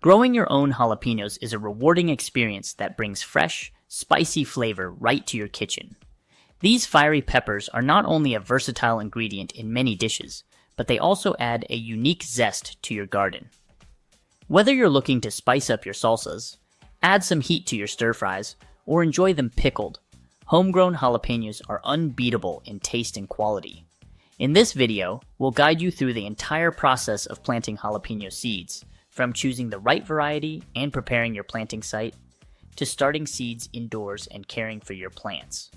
Growing your own jalapenos is a rewarding experience that brings fresh, spicy flavor right to your kitchen. These fiery peppers are not only a versatile ingredient in many dishes, but they also add a unique zest to your garden. Whether you're looking to spice up your salsas, add some heat to your stir-fries, or enjoy them pickled, homegrown jalapenos are unbeatable in taste and quality. In this video, we'll guide you through the entire process of planting jalapeno seeds, from choosing the right variety and preparing your planting site, to starting seeds indoors and caring for your plants.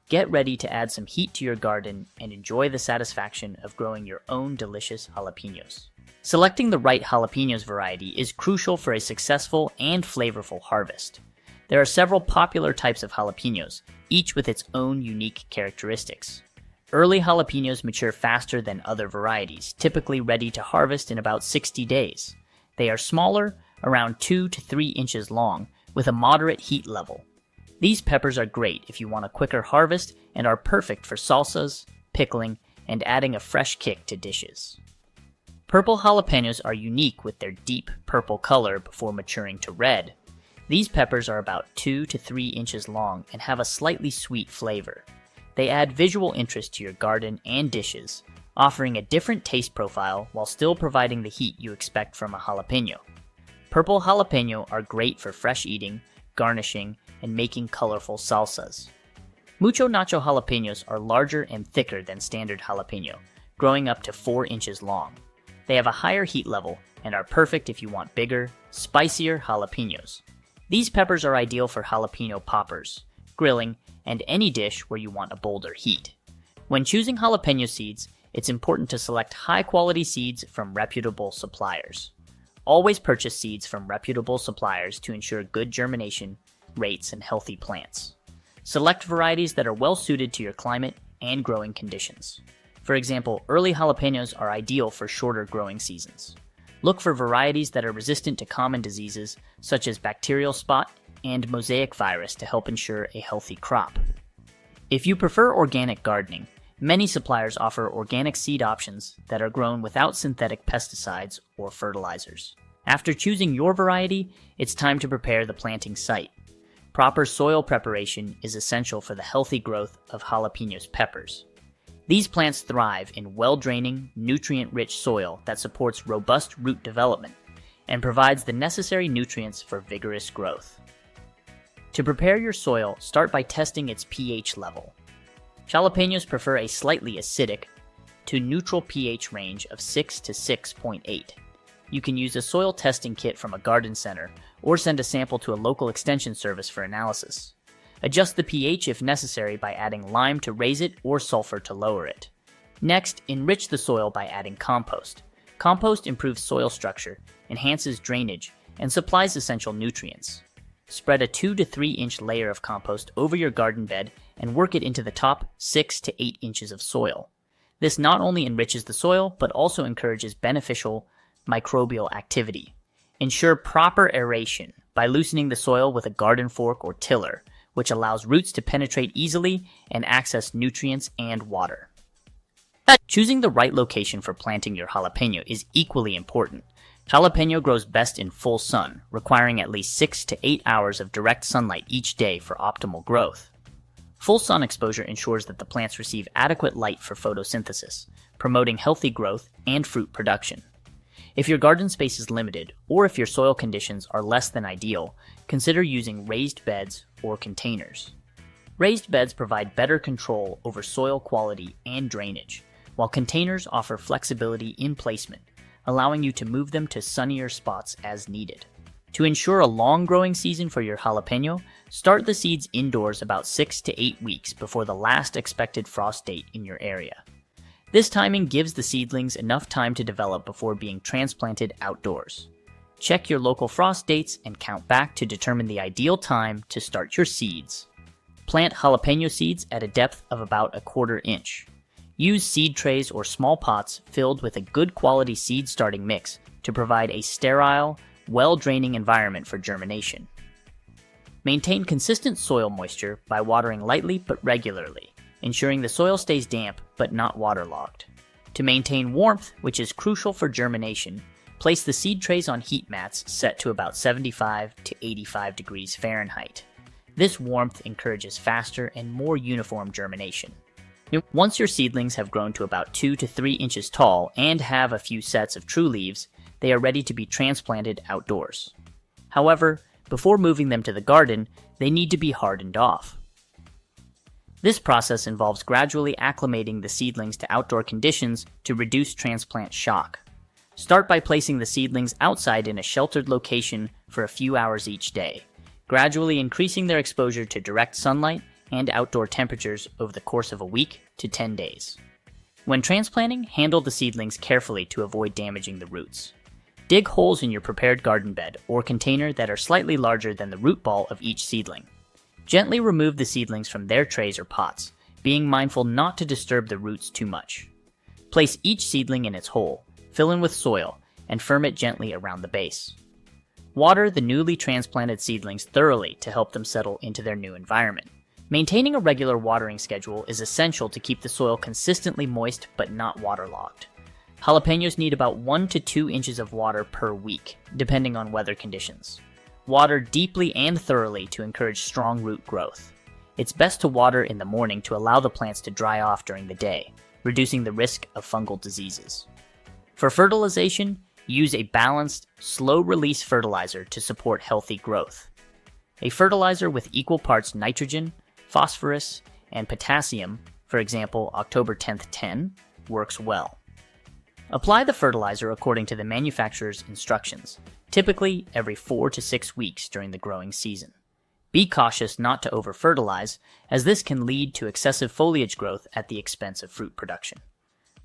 Get ready to add some heat to your garden and enjoy the satisfaction of growing your own delicious jalapenos. Selecting the right jalapenos variety is crucial for a successful and flavorful harvest. There are several popular types of jalapenos, each with its own unique characteristics. Early jalapenos mature faster than other varieties, typically ready to harvest in about 60 days. They are smaller, around 2 to 3 inches long, with a moderate heat level. These peppers are great if you want a quicker harvest and are perfect for salsas, pickling, and adding a fresh kick to dishes. Purple jalapenos are unique with their deep purple color before maturing to red. These peppers are about 2 to 3 inches long and have a slightly sweet flavor. They add visual interest to your garden and dishes, offering a different taste profile while still providing the heat you expect from a jalapeno. Purple jalapeno are great for fresh eating, garnishing, and making colorful salsas. Mucho nacho jalapenos are larger and thicker than standard jalapeno, growing up to 4 inches long. They have a higher heat level and are perfect if you want bigger, spicier jalapenos. These peppers are ideal for jalapeno poppers, grilling, and any dish where you want a bolder heat. When choosing jalapeno seeds, it's important to select high-quality seeds from reputable suppliers. Always purchase seeds from reputable suppliers to ensure good germination rates and healthy plants. Select varieties that are well suited to your climate and growing conditions. For example, early jalapenos are ideal for shorter growing seasons. Look for varieties that are resistant to common diseases such as bacterial spot and mosaic virus to help ensure a healthy crop. If you prefer organic gardening, many suppliers offer organic seed options that are grown without synthetic pesticides or fertilizers. After choosing your variety, it's time to prepare the planting site. Proper soil preparation is essential for the healthy growth of jalapenos peppers. These plants thrive in well-draining, nutrient-rich soil that supports robust root development and provides the necessary nutrients for vigorous growth. To prepare your soil, start by testing its pH level. Jalapenos prefer a slightly acidic to neutral pH range of 6 to 6.8. You can use a soil testing kit from a garden center or send a sample to a local extension service for analysis. Adjust the pH if necessary by adding lime to raise it or sulfur to lower it. Next, enrich the soil by adding compost. Compost improves soil structure, enhances drainage, and supplies essential nutrients. Spread a 2 to 3 inch layer of compost over your garden bed and work it into the top 6 to 8 inches of soil. This not only enriches the soil, but also encourages beneficial microbial activity. Ensure proper aeration by loosening the soil with a garden fork or tiller, which allows roots to penetrate easily and access nutrients and water. Choosing the right location for planting your jalapeno is equally important. Jalapeno grows best in full sun, requiring at least 6 to 8 hours of direct sunlight each day for optimal growth. Full sun exposure ensures that the plants receive adequate light for photosynthesis, promoting healthy growth and fruit production. If your garden space is limited, or if your soil conditions are less than ideal, consider using raised beds or containers. Raised beds provide better control over soil quality and drainage, while containers offer flexibility in placement, allowing you to move them to sunnier spots as needed. To ensure a long growing season for your jalapeno, start the seeds indoors about 6 to 8 weeks before the last expected frost date in your area. This timing gives the seedlings enough time to develop before being transplanted outdoors. Check your local frost dates and count back to determine the ideal time to start your seeds. Plant jalapeno seeds at a depth of about 1/4 inch. Use seed trays or small pots filled with a good quality seed starting mix to provide a sterile, well-draining environment for germination. Maintain consistent soil moisture by watering lightly but regularly, ensuring the soil stays damp but not waterlogged. To maintain warmth, which is crucial for germination, Place the seed trays on heat mats set to about 75 to 85 degrees Fahrenheit. This warmth encourages faster and more uniform germination. Once your seedlings have grown to about 2 to 3 inches tall and have a few sets of true leaves, they are ready to be transplanted outdoors. However, before moving them to the garden, they need to be hardened off. This process involves gradually acclimating the seedlings to outdoor conditions to reduce transplant shock. Start by placing the seedlings outside in a sheltered location for a few hours each day, gradually increasing their exposure to direct sunlight and outdoor temperatures over the course of a week to 10 days. When transplanting, handle the seedlings carefully to avoid damaging the roots. Dig holes in your prepared garden bed or container that are slightly larger than the root ball of each seedling. Gently remove the seedlings from their trays or pots, being mindful not to disturb the roots too much. Place each seedling in its hole, fill in with soil, and firm it gently around the base. Water the newly transplanted seedlings thoroughly to help them settle into their new environment. Maintaining a regular watering schedule is essential to keep the soil consistently moist but not waterlogged. Jalapeños need about 1 to 2 inches of water per week, depending on weather conditions. Water deeply and thoroughly to encourage strong root growth. It's best to water in the morning to allow the plants to dry off during the day, reducing the risk of fungal diseases. For fertilization, use a balanced, slow-release fertilizer to support healthy growth. A fertilizer with equal parts nitrogen, phosphorus, and potassium, for example October 10th 10, works well. Apply the fertilizer according to the manufacturer's instructions, typically every 4 to 6 weeks during the growing season. Be cautious not to over-fertilize, as this can lead to excessive foliage growth at the expense of fruit production.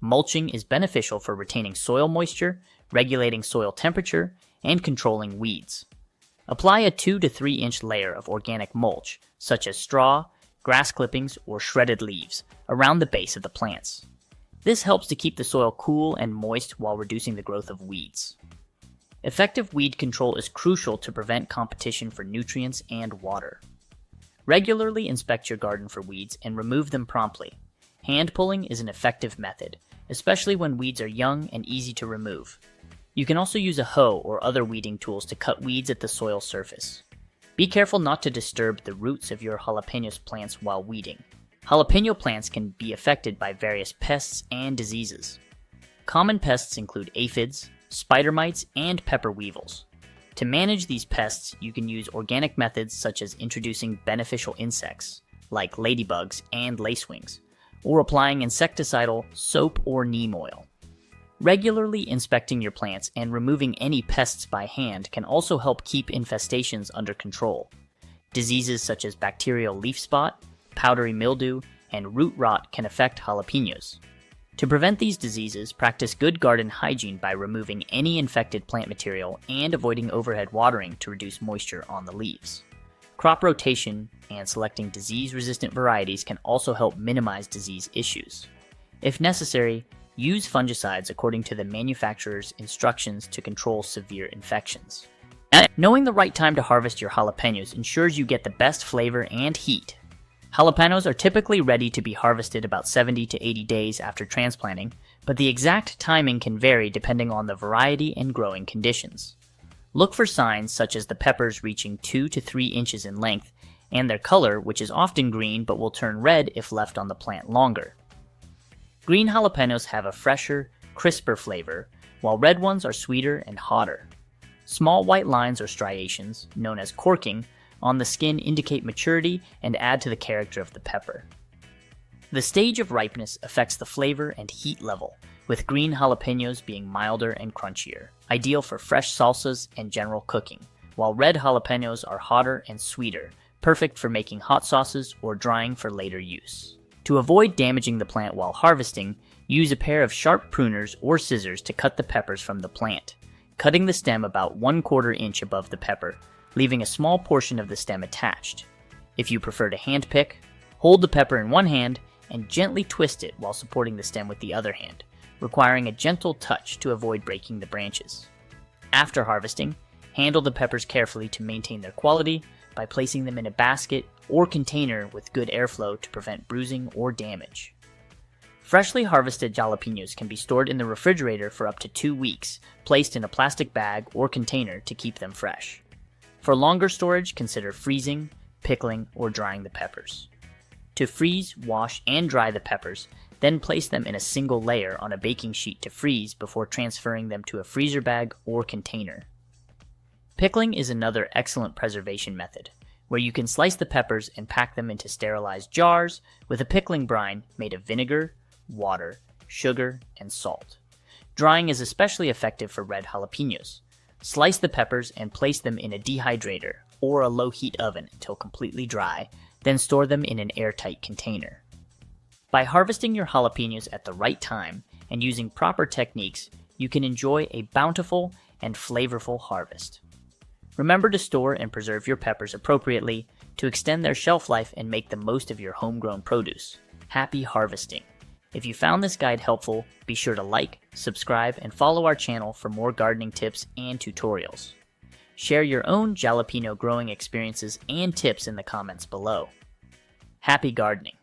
Mulching is beneficial for retaining soil moisture, regulating soil temperature, and controlling weeds. Apply a 2 to 3 inch layer of organic mulch, such as straw, grass clippings, or shredded leaves, around the base of the plants. This helps to keep the soil cool and moist while reducing the growth of weeds. Effective weed control is crucial to prevent competition for nutrients and water. Regularly inspect your garden for weeds and remove them promptly. Hand pulling is an effective method, especially when weeds are young and easy to remove. You can also use a hoe or other weeding tools to cut weeds at the soil surface. Be careful not to disturb the roots of your jalapeños plants while weeding. Jalapeño plants can be affected by various pests and diseases. Common pests include aphids, spider mites, and pepper weevils. To manage these pests, you can use organic methods such as introducing beneficial insects, like ladybugs and lacewings, or applying insecticidal soap or neem oil. Regularly inspecting your plants and removing any pests by hand can also help keep infestations under control. Diseases such as bacterial leaf spot, powdery mildew, and root rot can affect jalapeños. To prevent these diseases, practice good garden hygiene by removing any infected plant material and avoiding overhead watering to reduce moisture on the leaves. Crop rotation and selecting disease-resistant varieties can also help minimize disease issues. If necessary, use fungicides according to the manufacturer's instructions to control severe infections. Knowing the right time to harvest your jalapeños ensures you get the best flavor and heat. Jalapeños are typically ready to be harvested about 70 to 80 days after transplanting, but the exact timing can vary depending on the variety and growing conditions. Look for signs such as the peppers reaching 2 to 3 inches in length and their color, which is often green but will turn red if left on the plant longer. Green jalapeños have a fresher, crisper flavor, while red ones are sweeter and hotter. Small white lines or striations, known as corking, on the skin indicate maturity and add to the character of the pepper. The stage of ripeness affects the flavor and heat level, with green jalapeños being milder and crunchier, ideal for fresh salsas and general cooking, while red jalapeños are hotter and sweeter, perfect for making hot sauces or drying for later use. To avoid damaging the plant while harvesting, use a pair of sharp pruners or scissors to cut the peppers from the plant, cutting the stem about 1/4 inch above the pepper, leaving a small portion of the stem attached. If you prefer to hand pick, hold the pepper in one hand and gently twist it while supporting the stem with the other hand, requiring a gentle touch to avoid breaking the branches. After harvesting, handle the peppers carefully to maintain their quality by placing them in a basket or container with good airflow to prevent bruising or damage. Freshly harvested jalapeños can be stored in the refrigerator for up to 2 weeks, placed in a plastic bag or container to keep them fresh. For longer storage, consider freezing, pickling, or drying the peppers. To freeze, wash, and dry the peppers, then place them in a single layer on a baking sheet to freeze before transferring them to a freezer bag or container. Pickling is another excellent preservation method, where you can slice the peppers and pack them into sterilized jars with a pickling brine made of vinegar, water, sugar, and salt. Drying is especially effective for red jalapeños. Slice the peppers and place them in a dehydrator or a low-heat oven until completely dry, then store them in an airtight container. By harvesting your jalapeños at the right time and using proper techniques, you can enjoy a bountiful and flavorful harvest. Remember to store and preserve your peppers appropriately to extend their shelf life and make the most of your homegrown produce. Happy harvesting! If you found this guide helpful, be sure to like, subscribe, and follow our channel for more gardening tips and tutorials. Share your own jalapeno growing experiences and tips in the comments below. Happy gardening!